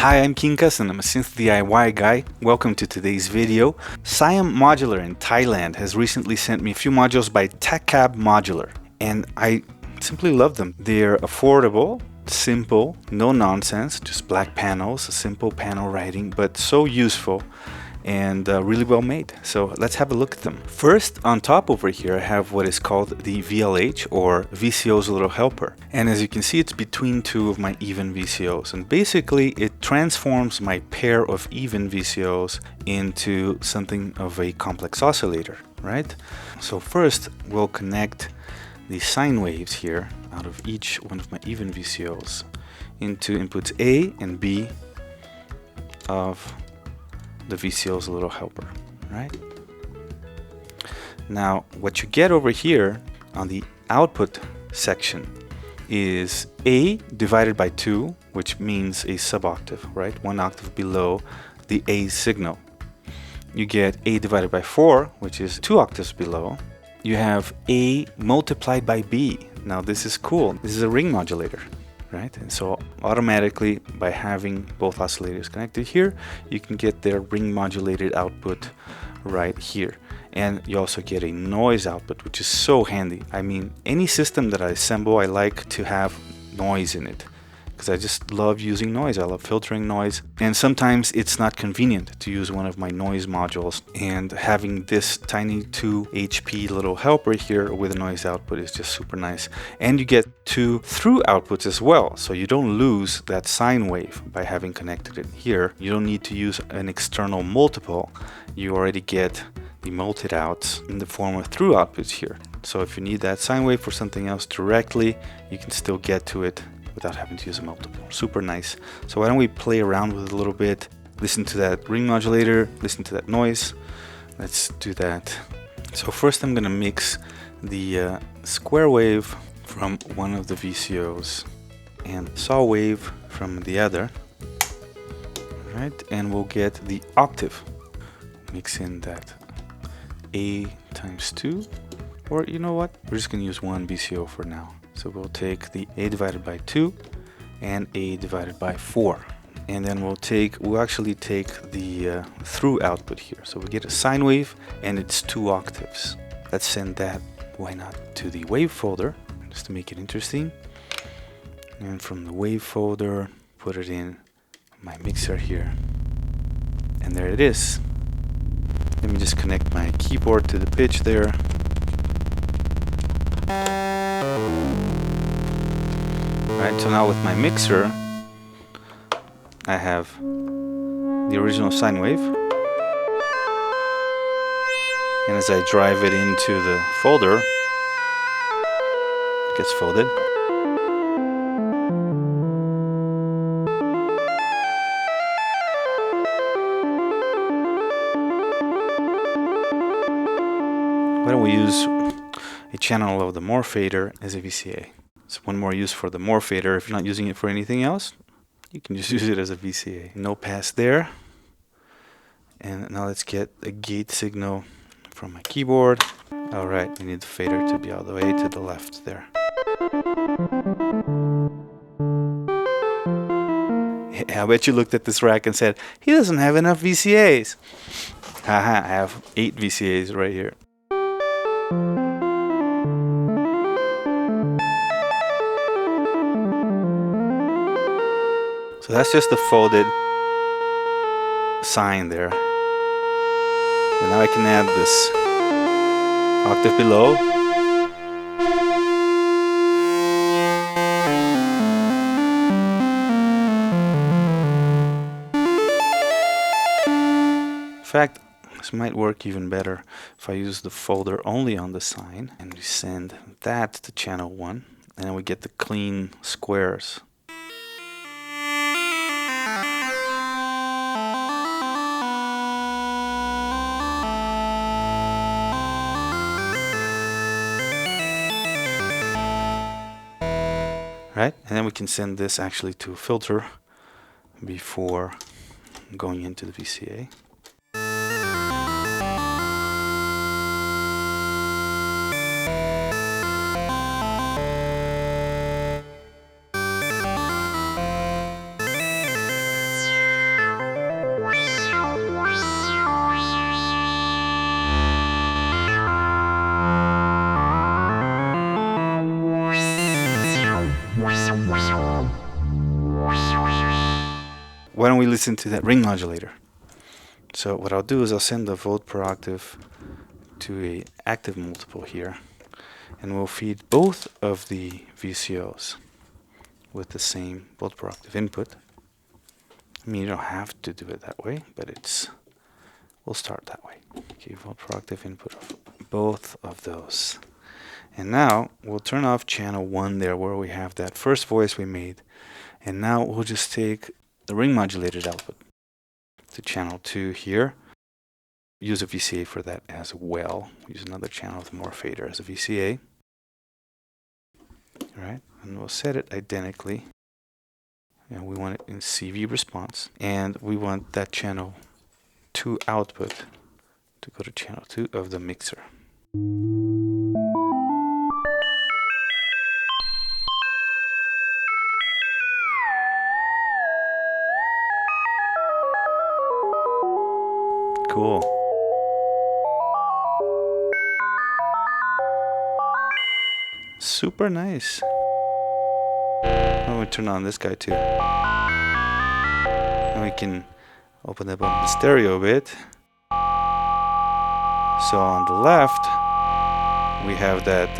Hi, I'm Quincas and I'm a synth DIY guy. Welcome to today's video. Siam Modular in Thailand has recently sent me a few modules by Takaab Modular, and I simply love them. They're affordable, simple, no nonsense, just black panels, simple panel writing, but so useful and really well made. So let's have a look at them. First, on top over here, I have what is called the VLH, or VCO's Little Helper. And as you can see, it's between two of my even VCOs. And basically, it transforms my pair of even VCOs into something of a complex oscillator, right? So first, we'll connect the sine waves here out of each one of my even VCOs into inputs A and B of the VCO's Little Helper, right? Now, what you get over here on the output section is A divided by 2, which means a suboctave, right? 1 octave below the A signal. You get A divided by 4, which is 2 octaves below. You have A multiplied by B. Now, this is cool. This is a ring modulator, right? And so automatically, by having both oscillators connected here, you can get their ring modulated output right here. And you also get a noise output, which is so handy. I mean, any system that I assemble, I like to have noise in it, because I just love using noise. I love filtering noise, and sometimes it's not convenient to use one of my noise modules, and having this tiny 2 HP little helper here with a noise output is just super nice. And you get 2 through outputs as well, so you don't lose that sine wave by having connected it here. You don't need to use an external multiple. You already get the multi outs in the form of through outputs here. So if you need that sine wave for something else directly, you can still get to it without having to use a multiple. Super nice. So why don't we play around with it a little bit, listen to that ring modulator, listen to that noise. Let's do that. So first I'm gonna mix the square wave from one of the VCOs and saw wave from the other. All right, and we'll get the octave. Mix in that A times 2, or you know what? We're just gonna use one VCO for now. So we'll take the A divided by 2 and A divided by 4. And then we'll actually take the through output here. So we get a sine wave and it's 2 octaves. Let's send that, why not, to the wave folder, just to make it interesting. And from the wave folder, put it in my mixer here. And there it is. Let me just connect my keyboard to the pitch there. Right, so now with my mixer, I have the original sine wave, and as I drive it into the folder, it gets folded. Why don't we use a channel of the Moreira as a VCA? So one more use for the Moreira. If you're not using it for anything else, you can just use it as a VCA. No pass there. And now let's get a gate signal from my keyboard. All right, we need the fader to be all the way to the left there. I bet you looked at this rack and said, he doesn't have enough VCAs. Haha, I have 8 VCAs right here. So that's just the folded sine there. And now I can add this octave below. In fact, this might work even better if I use the folder only on the sine, and we send that to channel 1, and then we get the clean squares. Right, and then we can send this actually to a filter before going into the VCA. don't we listen to that ring modulator? So what I'll do is I'll send the volt per octave to a active multiple here, and we'll feed both of the VCOs with the same volt per octave input. I mean, you don't have to do it that way, but we'll start that way. Okay, volt per octave input of both of those. And now we'll turn off channel 1 there where we have that first voice we made. And now we'll just take the ring modulated output to channel 2 here. Use a VCA for that as well. Use another channel with more fader as a VCA. Alright, and we'll set it identically. And we want it in CV response. And we want that channel 2 output to go to channel 2 of the mixer. Cool. Super nice. Oh, we turn on this guy too. And we can open up the stereo a bit. So on the left, we have that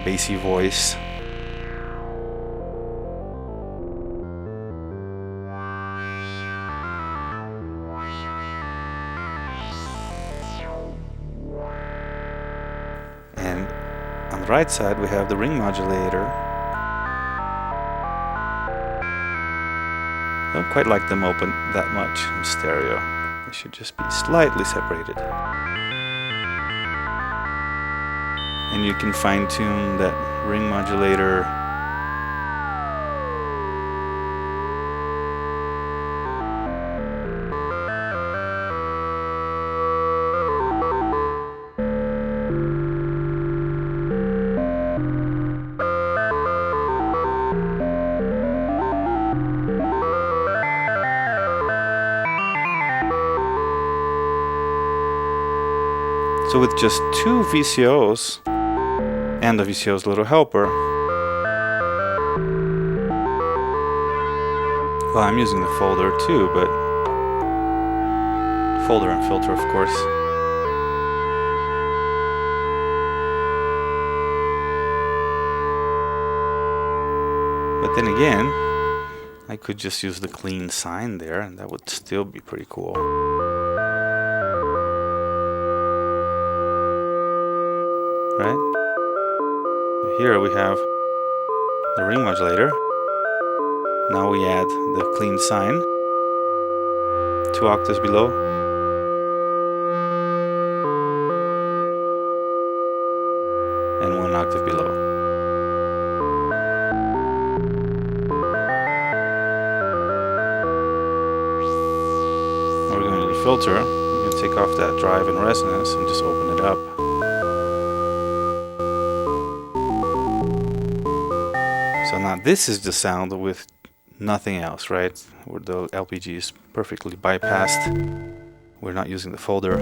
bassy voice. And on the right side, we have the ring modulator. I don't quite like them open that much in stereo. They should just be slightly separated. And you can fine-tune that ring modulator. So with just 2 VCOs and the VCO's little helper, well, I'm using the folder too, but folder and filter, of course. But then again, I could just use the clean sine there, and that would still be pretty cool. Right? Here we have the ring modulator. Now we add the clean sine, 2 octaves below. And 1 octave below. Now we're going to the filter. We're going to take off that drive and resonance and just open it up. So now this is the sound with nothing else, right? Where the LPG is perfectly bypassed. We're not using the folder.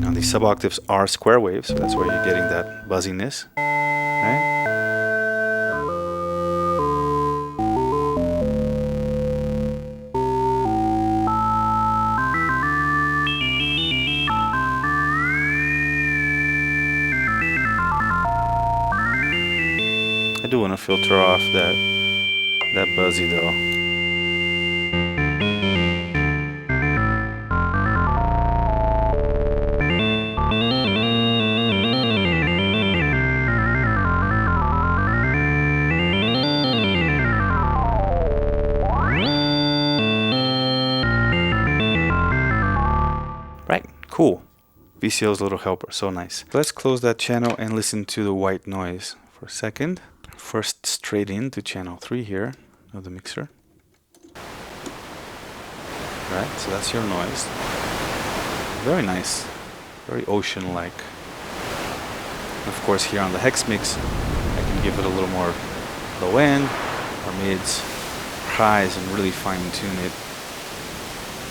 Now these sub-octaves are square waves, so that's where you're getting that buzziness, right? I do want to filter off that buzzy though. Right, cool. VCO's little helper, so nice. Let's close that channel and listen to the white noise for a second. First straight into channel 3 here of the mixer. Right, so that's your noise. Very nice, very ocean-like. Of course, here on the hex mix, I can give it a little more low end, or mids, or highs, and really fine-tune it.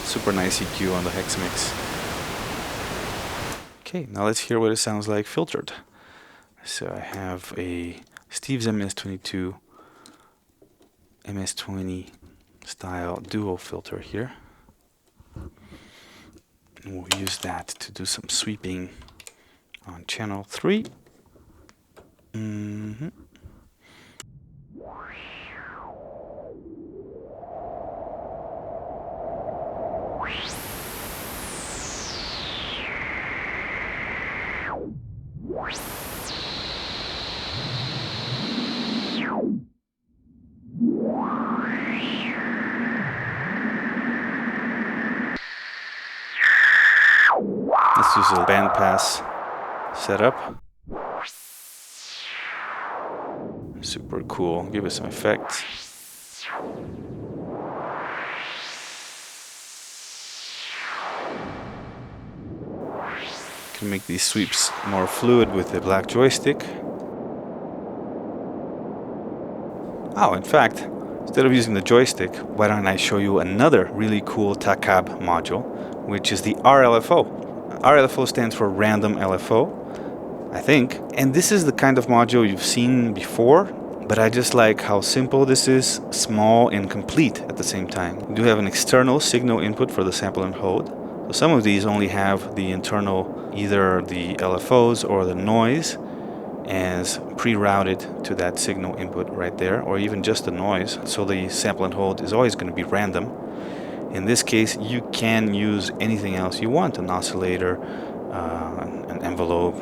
Super nice EQ on the hex mix. Okay, now let's hear what it sounds like filtered. So I have a Steve's MS22 MS20 style dual filter here. And we'll use that to do some sweeping on channel 3. Let's use a bandpass setup. Super cool. Give it some effects. Can make these sweeps more fluid with the black joystick. Oh, in fact, instead of using the joystick, why don't I show you another really cool Takaab module, which is the RLFO. RLFO stands for Random LFO, I think. And this is the kind of module you've seen before, but I just like how simple this is, small and complete at the same time. You do have an external signal input for the sample and hold. So some of these only have the internal, either the LFOs or the noise as pre-routed to that signal input right there, or even just the noise. So the sample and hold is always going to be random. In this case, you can use anything else you want, an oscillator, an envelope,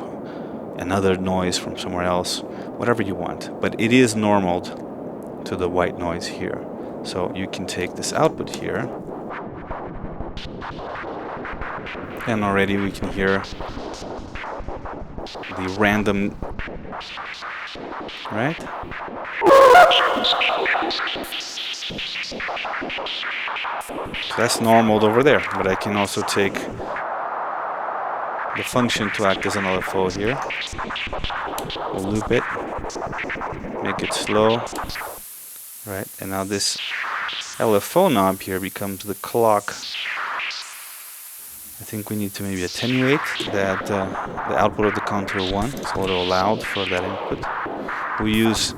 another noise from somewhere else, whatever you want. But it is normaled to the white noise here. So you can take this output here, and already we can hear the random, right? So that's normaled over there, but I can also take the function to act as an LFO here. We'll loop it, make it slow, right? And now this LFO knob here becomes the clock. I think we need to maybe attenuate that the output of the contour 1. It's a little loud for that input. We use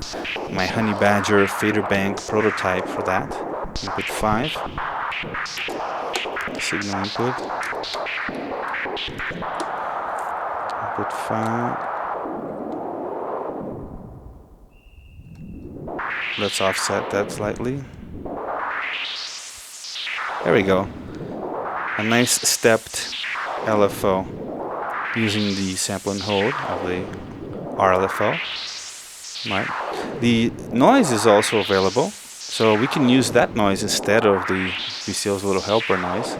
my Honey Badger fader bank prototype for that. Input 5. Signal input. Input 5. Let's offset that slightly. There we go. A nice stepped LFO using the sample and hold of the RLFO. Right. The noise is also available, so we can use that noise instead of the VCO's little helper noise.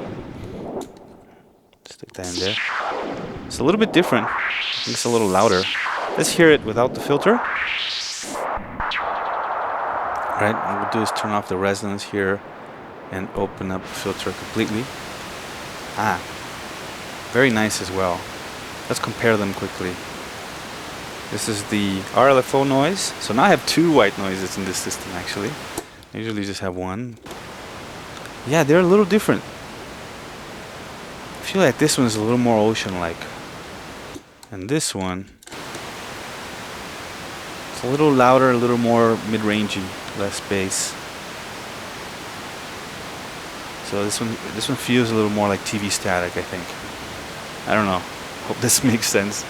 Stick that in there. It's a little bit different. I think it's a little louder. Let's hear it without the filter. Right. What we'll do is turn off the resonance here and open up the filter completely. Ah, very nice as well. Let's compare them quickly. This is the RLFO noise. So now I have two white noises in this system actually. I usually just have one. Yeah, they're a little different. I feel like this one's a little more ocean-like. And this one, it's a little louder, a little more mid-rangey, less bass. So this one feels a little more like TV static, I think. I don't know. Hope this makes sense.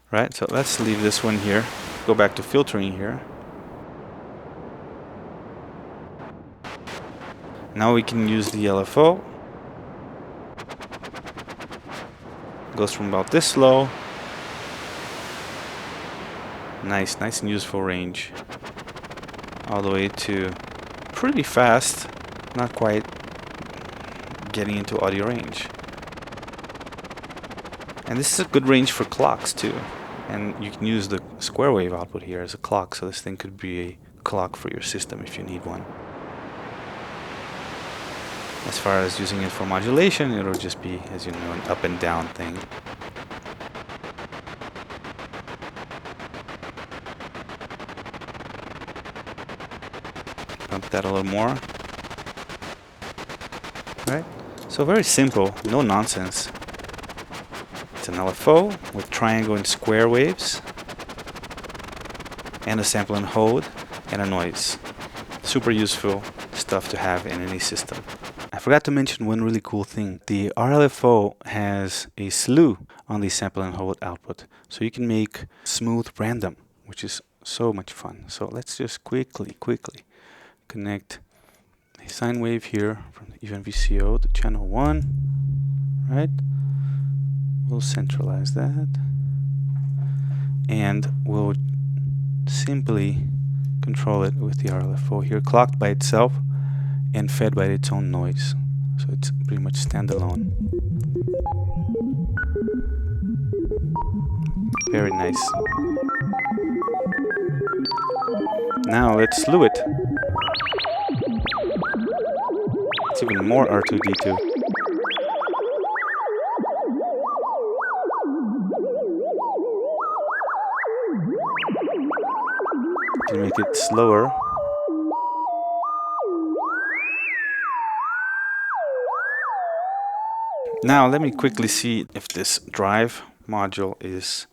Right, so let's leave this one here. Go back to filtering here. Now we can use the LFO. Goes from about this low. Nice and useful range. All the way to pretty fast, not quite getting into audio range. And this is a good range for clocks too. And you can use the square wave output here as a clock, so this thing could be a clock for your system if you need one. As far as using it for modulation, it'll just be, as you know, an up and down thing. Pump that a little more. Right? So very simple, no nonsense. It's an LFO with triangle and square waves, and a sample and hold, and a noise. Super useful stuff to have in any system. I forgot to mention one really cool thing. The RLFO has a slew on the sample and hold output, so you can make smooth random, which is so much fun. So let's just quickly connect a sine wave here from the even VCO to channel 1, right? We'll centralize that, and we'll simply control it with the RLFO here, clocked by itself and fed by its own noise. So it's pretty much standalone. Very nice. Now let's slew it. It's even more R2D2. Can make it slower. Now let me quickly see if this drive module is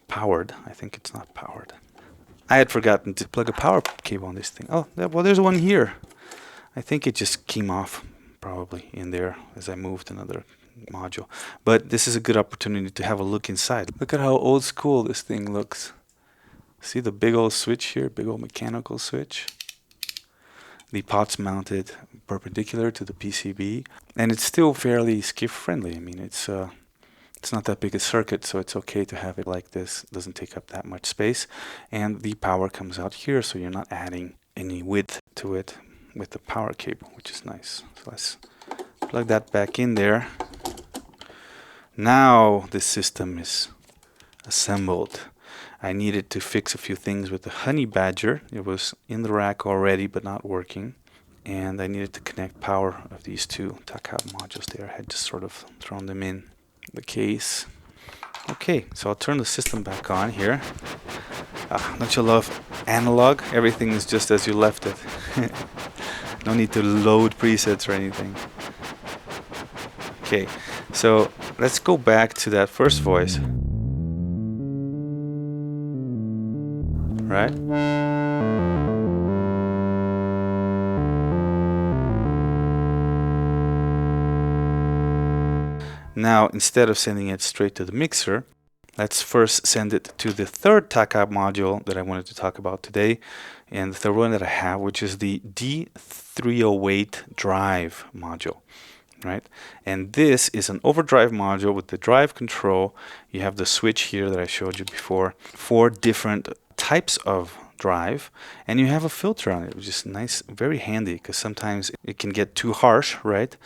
powered. I think it's not powered. I had forgotten to plug a power cable on this thing. Oh, well, there's one here. I think it just came off probably in there as I moved another module. But this is a good opportunity to have a look inside. Look at how old school this thing looks. See the big old switch here, big old mechanical switch. The pot's mounted perpendicular to the PCB, and it's still fairly skiff friendly. I mean, it's not that big a circuit, so it's okay to have it like this. It doesn't take up that much space, and the power comes out here, so you're not adding any width to it with the power cable, which is nice. So let's plug that back in there. Now this system is assembled. I needed to fix a few things with the Honey Badger. It was in the rack already, but not working. And I needed to connect power of these two Takaab modules there. I had just sort of thrown them in the case. Okay, so I'll turn the system back on here. Don't you love analog? Everything is just as you left it. No need to load presets or anything. Okay, so let's go back to that first voice. Right? Now, instead of sending it straight to the mixer, let's first send it to the third Takaab module that I wanted to talk about today, and the third one that I have, which is the D308 drive module. Right? And this is an overdrive module with the drive control. You have the switch here that I showed you before, 4 different types of drive, and you have a filter on it, which is nice, very handy, because sometimes it can get too harsh, right?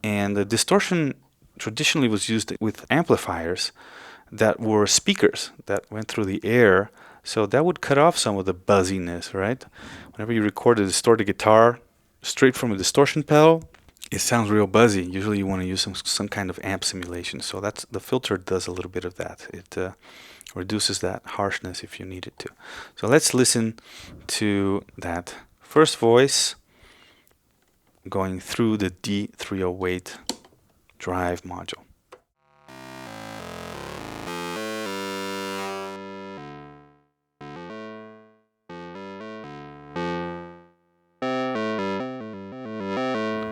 And the distortion traditionally was used with amplifiers that were speakers that went through the air, so that would cut off some of the buzziness, right? Whenever you record a distorted guitar straight from a distortion pedal, it sounds real buzzy. Usually you want to use some kind of amp simulation, so that's the filter does a little bit of that. It reduces that harshness if you need it to. So let's listen to that first voice going through the D308 drive module.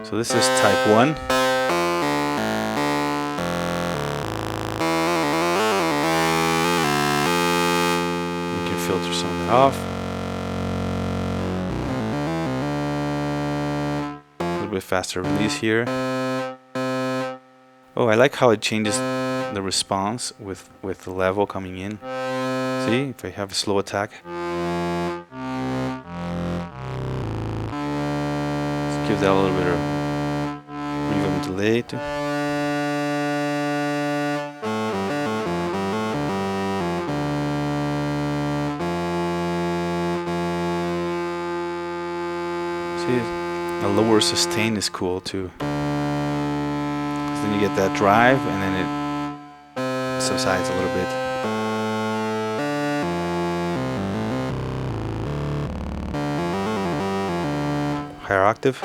So this is type 1. Filter some of that off. A little bit faster release here. Oh, I like how it changes the response with the level coming in. See, if I have a slow attack. Let's give that a little bit of reverb delay too. See, a lower sustain is cool too. Because then you get that drive and then it subsides a little bit. Higher octave.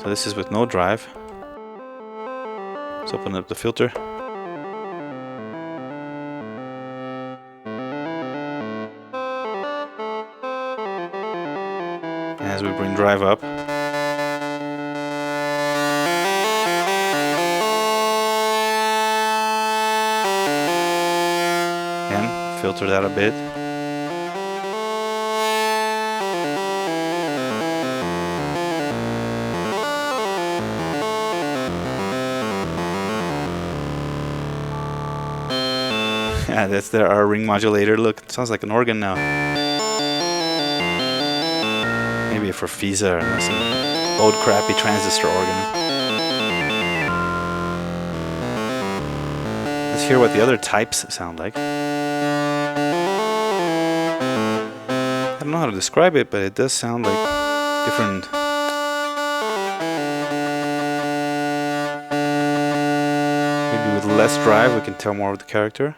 So this is with no drive. Let's open up the filter. As we bring drive up, and filter that a bit. Yeah, that's our ring modulator. Look, it sounds like an organ now. Maybe for Visa or some old crappy transistor organ. Let's hear what the other types sound like. I don't know how to describe it, but it does sound like different. Maybe with less drive we can tell more of the character.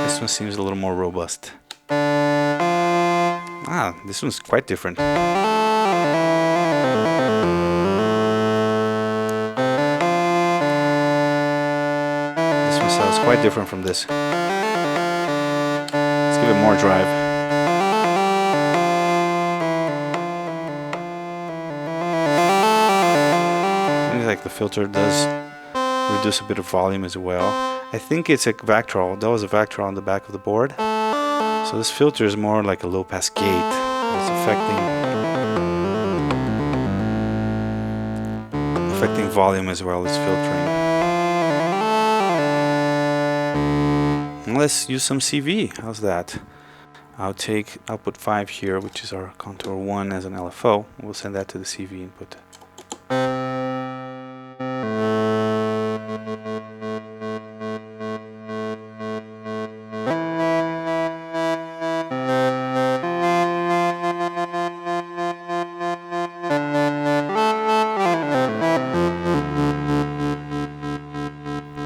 This one seems a little more robust. Ah, this one's quite different. This one sounds quite different from this. Let's give it more drive. Seems like the filter does reduce a bit of volume as well. I think it's a Vactral. That was a Vactral on the back of the board. So this filter is more like a low pass gate. It's affecting volume as well as filtering. And let's use some CV. How's that? I'll take output 5 here, which is our contour 1 as an LFO. We'll send that to the CV input.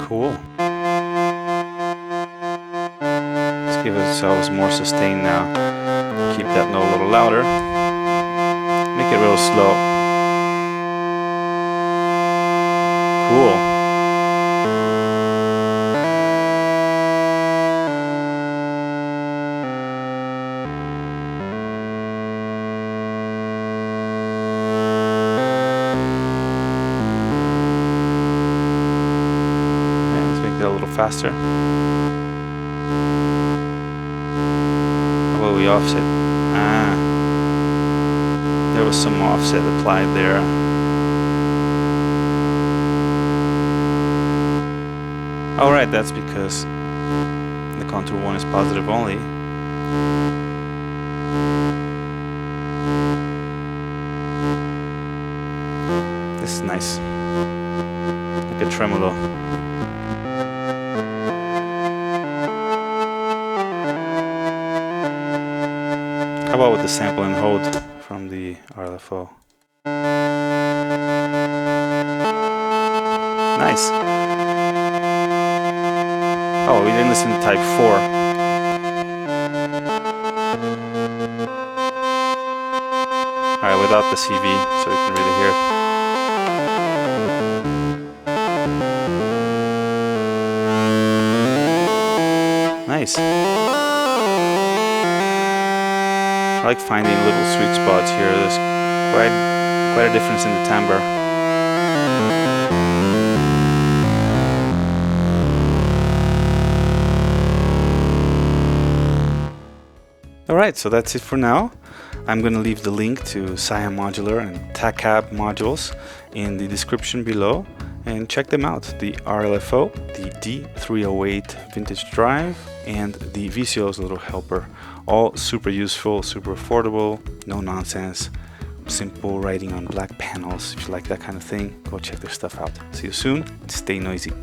Cool. Let's give ourselves more sustain now. Keep that note a little louder. Make it real slow. Cool. A little faster. How about we offset? Ah, there was some offset applied there. Alright, that's because the contour 1 is positive only. This is nice. Like a tremolo. How about with the sample and hold from the RLFO? Nice. Oh, we didn't listen to type 4. Alright, without the CV, so we can really hear it. Nice. I like finding little sweet spots here. There's quite a difference in the timbre. Alright, so that's it for now. I'm going to leave the link to Siam Modular and Takaab modules in the description below, and check them out. The RLFO, the D308 Vintage drive, and the VCO's little helper. All super useful, super affordable, no nonsense, simple writing on black panels. If you like that kind of thing, go check their stuff out. See you soon. Stay noisy.